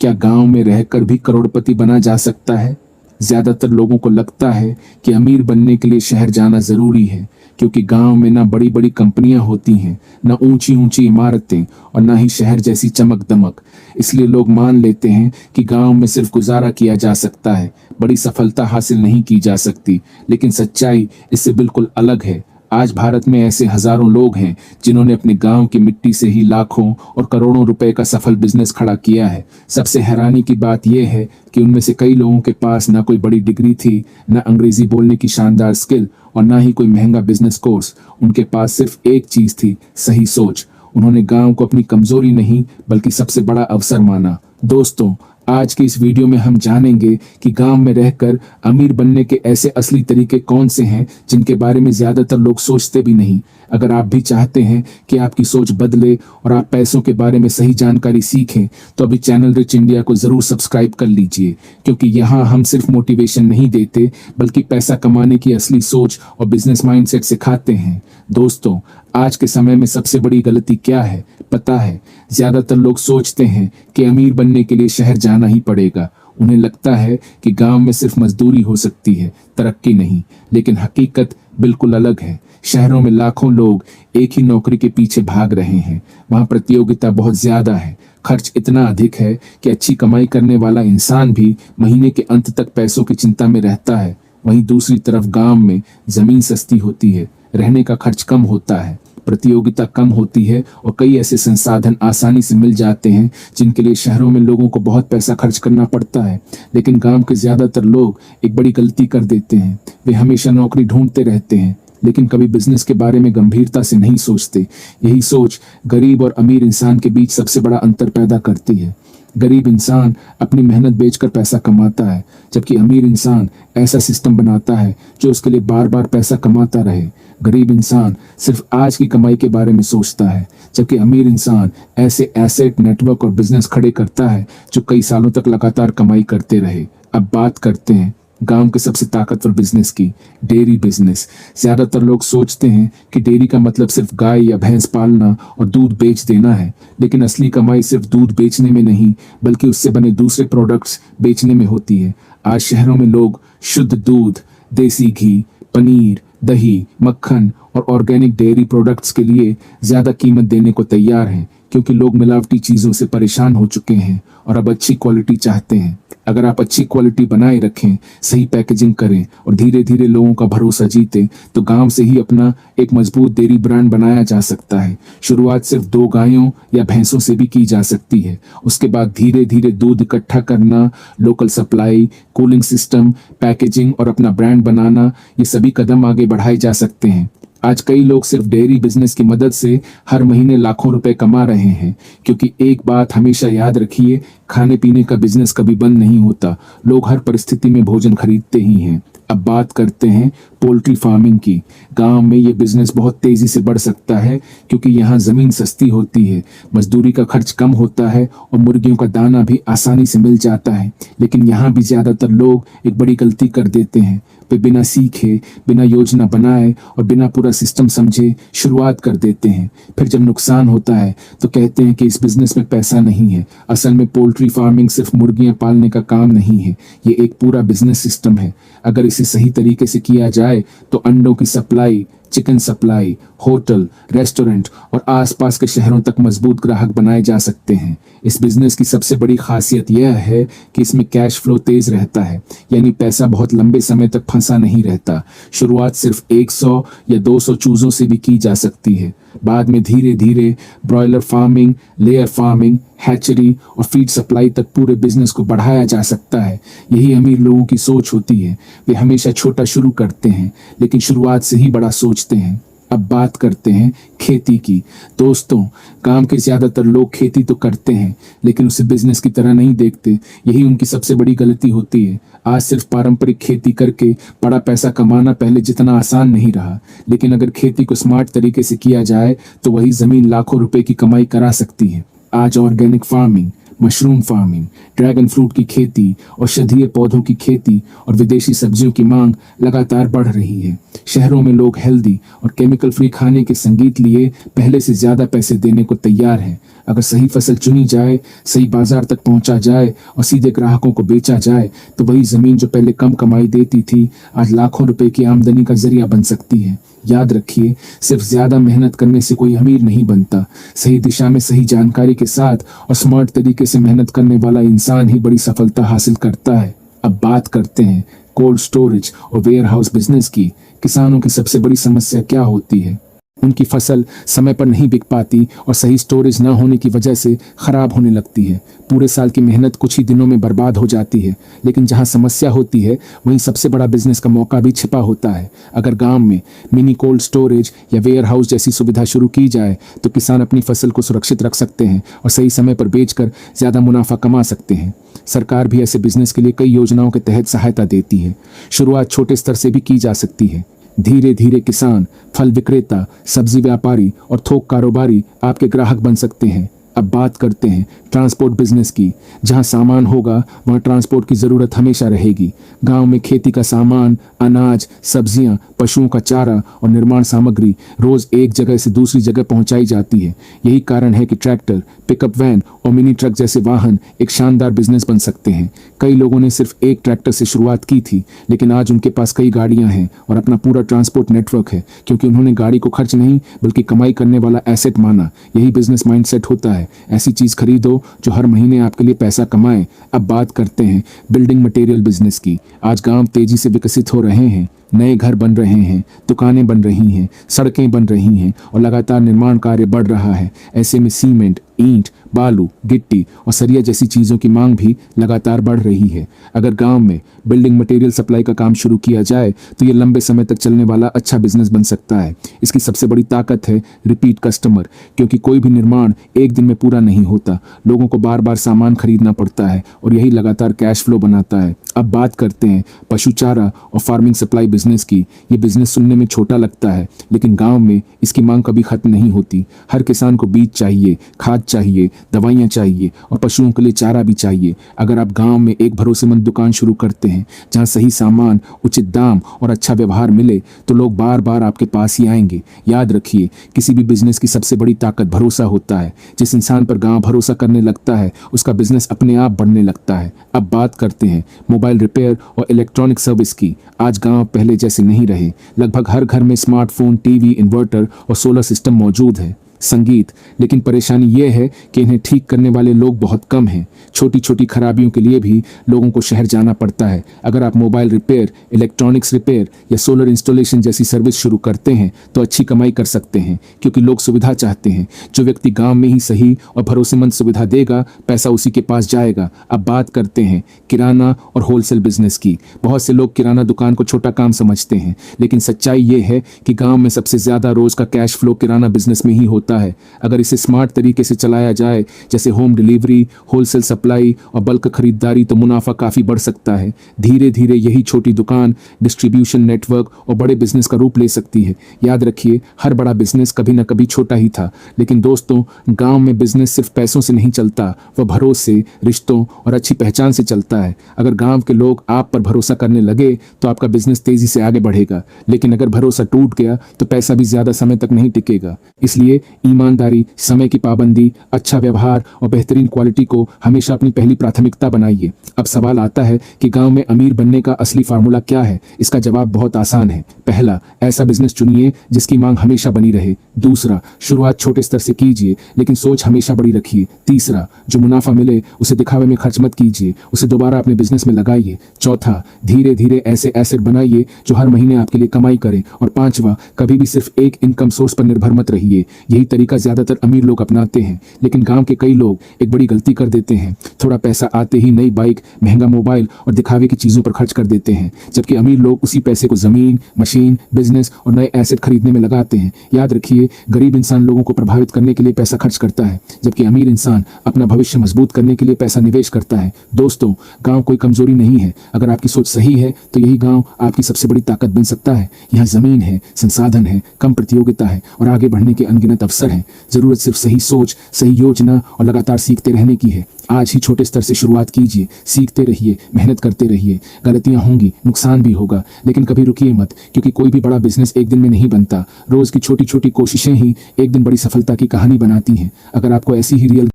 क्या गांव में रहकर भी करोड़पति बना जा सकता है? ज्यादातर लोगों को लगता है कि अमीर बनने के लिए शहर जाना जरूरी है, क्योंकि गांव में ना बड़ी बड़ी कंपनियां होती हैं, ना ऊंची ऊंची इमारतें और ना ही शहर जैसी चमक दमक। इसलिए लोग मान लेते हैं कि गांव में सिर्फ गुजारा किया जा सकता है, बड़ी सफलता हासिल नहीं की जा सकती। लेकिन सच्चाई इससे बिल्कुल अलग है। आज भारत में ऐसे हजारों लोग हैं जिन्होंने अपने गांव की मिट्टी से ही लाखों और करोड़ों रुपए का सफल बिजनेस खड़ा किया है। सबसे हैरानी की बात यह है कि उनमें से कई लोगों के पास ना कोई बड़ी डिग्री थी, ना अंग्रेजी बोलने की शानदार स्किल और ना ही कोई महंगा बिजनेस कोर्स। उनके पास सिर्फ एक चीज थी, सही सोच। उन्होंने गांव को अपनी कमजोरी नहीं बल्कि सबसे बड़ा अवसर माना। दोस्तों, आज की इस वीडियो में हम जानेंगे कि गांव में रहकर अमीर बनने के ऐसे असली तरीके कौन से हैं जिनके बारे में ज्यादातर लोग सोचते भी नहीं। अगर आप भी चाहते हैं कि आपकी सोच बदले और आप पैसों के बारे में सही जानकारी सीखें, तो अभी चैनल रिच इंडिया को जरूर सब्सक्राइब कर लीजिए, क्योंकि यहाँ हम सिर्फ मोटिवेशन नहीं देते बल्कि पैसा कमाने की असली सोच और बिजनेस माइंडसेट सिखाते हैं। दोस्तों, आज के समय में सबसे बड़ी गलती क्या है पता है? ज्यादातर लोग सोचते हैं कि अमीर बनने के लिए शहर जाना ही पड़ेगा। उन्हें लगता है कि गांव में सिर्फ मजदूरी हो सकती है, तरक्की नहीं। लेकिन हकीकत बिल्कुल अलग है। शहरों में लाखों लोग एक ही नौकरी के पीछे भाग रहे हैं। वहां प्रतियोगिता बहुत ज्यादा है, खर्च इतना अधिक है कि अच्छी कमाई करने वाला इंसान भी महीने के अंत तक पैसों की चिंता में रहता है। वहीं दूसरी तरफ गांव में जमीन सस्ती होती है, रहने का खर्च कम होता है, प्रतियोगिता कम होती है और कई ऐसे संसाधन आसानी से मिल जाते हैं जिनके लिए शहरों में लोगों को बहुत पैसा खर्च करना पड़ता है। लेकिन गांव के ज्यादातर लोग एक बड़ी गलती कर देते हैं। वे हमेशा नौकरी ढूंढते रहते हैं, लेकिन कभी बिजनेस के बारे में गंभीरता से नहीं सोचते। यही सोच गरीब और अमीर इंसान के बीच सबसे बड़ा अंतर पैदा करती है। गरीब इंसान अपनी मेहनत बेचकर पैसा कमाता है, जबकि अमीर इंसान ऐसा सिस्टम बनाता है जो उसके लिए बार बार पैसा कमाता रहे। गरीब इंसान सिर्फ आज की कमाई के बारे में सोचता है, जबकि अमीर इंसान ऐसे एसेट, नेटवर्क और बिजनेस खड़े करता है जो कई सालों तक लगातार कमाई करते रहे। अब बात करते हैं गांव के सबसे ताकतवर बिजनेस की, डेयरी बिजनेस। ज्यादातर लोग सोचते हैं कि डेयरी का मतलब सिर्फ गाय या भैंस पालना और दूध बेच देना है, लेकिन असली कमाई सिर्फ दूध बेचने में नहीं बल्कि उससे बने दूसरे प्रोडक्ट्स बेचने में होती है। आज शहरों में लोग शुद्ध दूध, देसी घी, पनीर, दही, मक्खन और ऑर्गेनिक डेयरी प्रोडक्ट्स के लिए ज्यादा कीमत देने को तैयार हैं, क्योंकि लोग मिलावटी चीजों से परेशान हो चुके हैं और अब अच्छी क्वालिटी चाहते हैं। अगर आप अच्छी क्वालिटी बनाए रखें, सही पैकेजिंग करें और धीरे धीरे लोगों का भरोसा जीतें, तो गांव से ही अपना एक मजबूत डेयरी ब्रांड बनाया जा सकता है। शुरुआत सिर्फ 2 गायों या भैंसों से भी की जा सकती है। उसके बाद धीरे धीरे दूध इकट्ठा करना, local supply, cooling system, packaging और अपना ब्रांड बनाना, ये सभी कदम आगे बढ़ाए जा सकते हैं। आज कई लोग सिर्फ डेयरी बिजनेस की मदद से हर महीने लाखों रुपए कमा रहे हैं, क्योंकि एक बात हमेशा याद रखिए, खाने पीने का बिजनेस कभी बंद नहीं होता। लोग हर परिस्थिति में भोजन खरीदते ही हैं। अब बात करते हैं पोल्ट्री फार्मिंग की। गांव में ये बिजनेस बहुत तेजी से बढ़ सकता है, क्योंकि यहाँ जमीन सस्ती होती है, मजदूरी का खर्च कम होता है और मुर्गियों का दाना भी आसानी से मिल जाता है। लेकिन यहाँ भी ज्यादातर लोग एक बड़ी गलती कर देते हैं। वे बिना सीखे, बिना योजना बनाए और बिना पूरा सिस्टम समझे शुरुआत कर देते हैं। फिर जब नुकसान होता है तो कहते हैं कि इस बिजनेस में पैसा नहीं है। असल में पोल्ट्री फार्मिंग सिर्फ मुर्गियां पालने का काम नहीं है, ये एक पूरा बिजनेस सिस्टम है। अगर इसे सही तरीके से किया जाए तो अंडों की supply, chicken supply, hotel, restaurant और आसपास के शहरों तक मजबूत ग्राहक बनाए जा सकते हैं। इस बिजनेस की सबसे बड़ी खासियत यह है कि इसमें कैश फ्लो तेज रहता है, यानी पैसा बहुत लंबे समय तक फंसा नहीं रहता। शुरुआत सिर्फ 100 या 200 चूजों से भी की जा सकती है। बाद में धीरे धीरे broiler farming, layer farming, hatchery और फीड सप्लाई तक पूरे बिजनेस को बढ़ाया जा सकता है। यही अमीर लोगों की सोच होती है। वे हमेशा छोटा शुरू करते हैं, लेकिन शुरुआत से ही बड़ा सोचते हैं। अब बात करते हैं खेती की। दोस्तों, गांव के ज्यादातर लोग खेती तो करते हैं, लेकिन उसे बिजनेस की तरह नहीं देखते। यही उनकी सबसे बड़ी गलती होती है। आज सिर्फ पारंपरिक खेती करके बड़ा पैसा कमाना पहले जितना आसान नहीं रहा, लेकिन अगर खेती को स्मार्ट तरीके से किया जाए तो वही जमीन लाखों रुपए की कमाई करा सकती है। आज organic farming, mushroom farming, dragon fruit की खेती, औषधीय पौधों की खेती और विदेशी सब्जियों की मांग लगातार बढ़ रही है। शहरों में लोग हेल्दी और केमिकल फ्री खाने के संगीत लिए पहले से ज्यादा पैसे देने को तैयार हैं। अगर सही फसल चुनी जाए, सही बाजार तक पहुंचा जाए और सीधे ग्राहकों को बेचा जाए तो वही जमीन जो पहले कम कमाई देती थी आज लाखों रुपए की आमदनी का जरिया बन सकती है। याद रखिए, सिर्फ ज्यादा मेहनत करने से कोई अमीर नहीं बनता। सही दिशा में सही जानकारी के साथ और स्मार्ट तरीके से मेहनत करने वाला इंसान ही बड़ी सफलता हासिल करता है। अब बात करते हैं कोल्ड स्टोरेज और वेयर हाउस बिजनेस की। किसानों की सबसे बड़ी समस्या क्या होती है? उनकी फसल समय पर नहीं बिक पाती और सही स्टोरेज न होने की वजह से खराब होने लगती है। पूरे साल की मेहनत कुछ ही दिनों में बर्बाद हो जाती है। लेकिन जहां समस्या होती है वहीं सबसे बड़ा बिजनेस का मौका भी छिपा होता है। अगर गांव में मिनी कोल्ड स्टोरेज या वेयर हाउस जैसी सुविधा शुरू की जाए तो किसान अपनी फसल को सुरक्षित रख सकते हैं और सही समय पर बेचकर ज्यादा मुनाफा कमा सकते हैं। सरकार भी ऐसे बिजनेस के लिए कई योजनाओं के तहत सहायता देती है। शुरुआत छोटे स्तर से भी की जा सकती है। धीरे धीरे किसान, फल विक्रेता, सब्जी व्यापारी और थोक कारोबारी आपके ग्राहक बन सकते हैं। अब बात करते हैं ट्रांसपोर्ट बिजनेस की। जहां सामान होगा वहां ट्रांसपोर्ट की जरूरत हमेशा रहेगी। गांव में खेती का सामान, अनाज, सब्जियां, पशुओं का चारा और निर्माण सामग्री रोज एक जगह से दूसरी जगह पहुंचाई जाती है। यही कारण है कि ट्रैक्टर, पिकअप वैन और मिनी ट्रक जैसे वाहन एक शानदार बिजनेस बन सकते हैं। कई लोगों ने सिर्फ एक ट्रैक्टर से शुरुआत की थी, लेकिन आज उनके पास कई गाड़ियां हैं और अपना पूरा ट्रांसपोर्ट नेटवर्क है, क्योंकि उन्होंने गाड़ी को खर्च नहीं बल्कि कमाई करने वाला एसेट माना। यही बिजनेस माइंडसेट होता है। ऐसी चीज खरीदो जो हर महीने आपके लिए पैसा कमाए। अब बात करते हैं बिल्डिंग मटेरियल बिजनेस की। आज गांव तेजी से विकसित हो रहे हैं। नए घर बन रहे हैं, दुकानें बन रही हैं, सड़कें बन रही हैं और लगातार निर्माण कार्य बढ़ रहा है। ऐसे में सीमेंट, ईंट, बालू, गिट्टी और सरिया जैसी चीजों की मांग भी लगातार बढ़ रही है। अगर गांव में बिल्डिंग मटेरियल सप्लाई का काम शुरू किया जाए तो ये लंबे समय तक चलने वाला अच्छा बिजनेस बन सकता है। इसकी सबसे बड़ी ताकत है रिपीट कस्टमर, क्योंकि कोई भी निर्माण एक दिन में पूरा नहीं होता। लोगों को बार बार सामान खरीदना पड़ता है और यही लगातार कैश फ्लो बनाता है। अब बात करते हैं पशु चारा और फार्मिंग सप्लाई बिजनेस की। ये बिजनेस सुनने में छोटा लगता है, लेकिन गांव में इसकी मांग कभी खत्म नहीं होती। हर किसान को बीज चाहिए, खाद चाहिए, दवाइयाँ चाहिए और पशुओं के लिए चारा भी चाहिए। अगर आप गांव में एक भरोसेमंद दुकान शुरू करते हैं जहां सही सामान, उचित दाम और अच्छा व्यवहार मिले तो लोग बार बार आपके पास ही आएंगे। याद रखिए, किसी भी बिजनेस की सबसे बड़ी ताकत भरोसा होता है। जिस इंसान पर गांव भरोसा करने लगता है उसका बिजनेस अपने आप बढ़ने लगता है। अब बात करते हैं मोबाइल रिपेयर और इलेक्ट्रॉनिक सर्विस की। आज गांव पहले जैसे नहीं रहे। लगभग हर घर में स्मार्टफोन, टीवी, इन्वर्टर और सोलर सिस्टम मौजूद है। संगीत, लेकिन परेशानी यह है कि इन्हें ठीक करने वाले लोग बहुत कम हैं। छोटी छोटी खराबियों के लिए भी लोगों को शहर जाना पड़ता है। अगर आप मोबाइल रिपेयर, इलेक्ट्रॉनिक्स रिपेयर या सोलर इंस्टॉलेशन जैसी सर्विस शुरू करते हैं तो अच्छी कमाई कर सकते हैं, क्योंकि लोग सुविधा चाहते हैं। जो व्यक्ति गांव में ही सही और भरोसेमंद सुविधा देगा, पैसा उसी के पास जाएगा। अब बात करते हैं किराना और होलसेल बिजनेस की। बहुत से लोग किराना दुकान को छोटा काम समझते हैं, लेकिन सच्चाई ये है कि गांव में सबसे ज्यादा रोज का कैश फ्लो किराना बिजनेस में ही होता है। अगर इसे स्मार्ट तरीके से चलाया जाए, जैसे होम डिलीवरी, होलसेल सप्लाई और बल्क खरीदारी, तो मुनाफा काफी बढ़ सकता है। धीरे धीरे यही छोटी दुकान डिस्ट्रीब्यूशन नेटवर्क और बड़े बिजनेस का रूप ले सकती है। याद रखिए, हर बड़ा बिजनेस कभी न कभी छोटा ही था। लेकिन दोस्तों, गांव में बिजनेस सिर्फ पैसों से नहीं चलता, वह भरोसे, रिश्तों और अच्छी पहचान से चलता है। अगर गांव के लोग आप पर भरोसा करने लगे तो आपका बिजनेस तेजी से आगे बढ़ेगा। लेकिन अगर भरोसा टूट गया तो पैसा भी ज्यादा समय तक नहीं टिकेगा। इसलिए ईमानदारी, समय की पाबंदी, अच्छा व्यवहार और बेहतरीन क्वालिटी को हमेशा अपनी पहली प्राथमिकता बनाइए। अब सवाल आता है कि गांव में अमीर बनने का असली फार्मूला क्या है? इसका जवाब बहुत आसान है। पहला, ऐसा बिजनेस चुनिए जिसकी मांग हमेशा बनी रहे। दूसरा, शुरुआत छोटे स्तर से कीजिए लेकिन सोच हमेशा बड़ी रखिए। तीसरा, जो मुनाफा मिले उसे दिखावे में खर्च मत कीजिए, उसे दोबारा अपने बिजनेस में लगाइए। चौथा, धीरे धीरे ऐसे एसेट बनाइए जो हर महीने आपके लिए कमाई करे। और पांचवा, कभी भी सिर्फ एक इनकम सोर्स पर निर्भर मत रहिए। यही तरीका ज्यादातर अमीर लोग अपनाते हैं, लेकिन गांव के कई लोग एक बड़ी गलती कर देते हैं। थोड़ा पैसा आते ही नई बाइक, महंगा मोबाइल और दिखावे की चीजों पर खर्च कर देते हैं, जबकि अमीर लोग उसी पैसे को जमीन, मशीन, बिजनेस और नए एसेट खरीदने में लगाते हैं। याद रखिए, गरीब इंसान लोगों को प्रभावित करने के लिए पैसा खर्च करता है, जबकि अमीर इंसान अपना भविष्य मजबूत करने के लिए पैसा निवेश करता है। दोस्तों, गांव कोई कमजोरी नहीं है। अगर आपकी सोच सही है तो यही गांव आपकी सबसे बड़ी ताकत बन सकता है। यहाँ जमीन है, संसाधन है, कम प्रतियोगिता है और आगे बढ़ने के अनगिनत अवसर अवसर हैं। जरूरत सिर्फ सही सोच, सही योजना और लगातार सीखते रहने की है। आज ही छोटे स्तर से शुरुआत कीजिए, सीखते रहिए, मेहनत करते रहिए। गलतियां होंगी, नुकसान भी होगा, लेकिन कभी रुकिए मत, क्योंकि कोई भी बड़ा बिजनेस एक दिन में नहीं बनता। रोज की छोटी छोटी कोशिशें ही एक दिन बड़ी सफलता की कहानी बनाती हैं। अगर आपको ऐसी ही रियल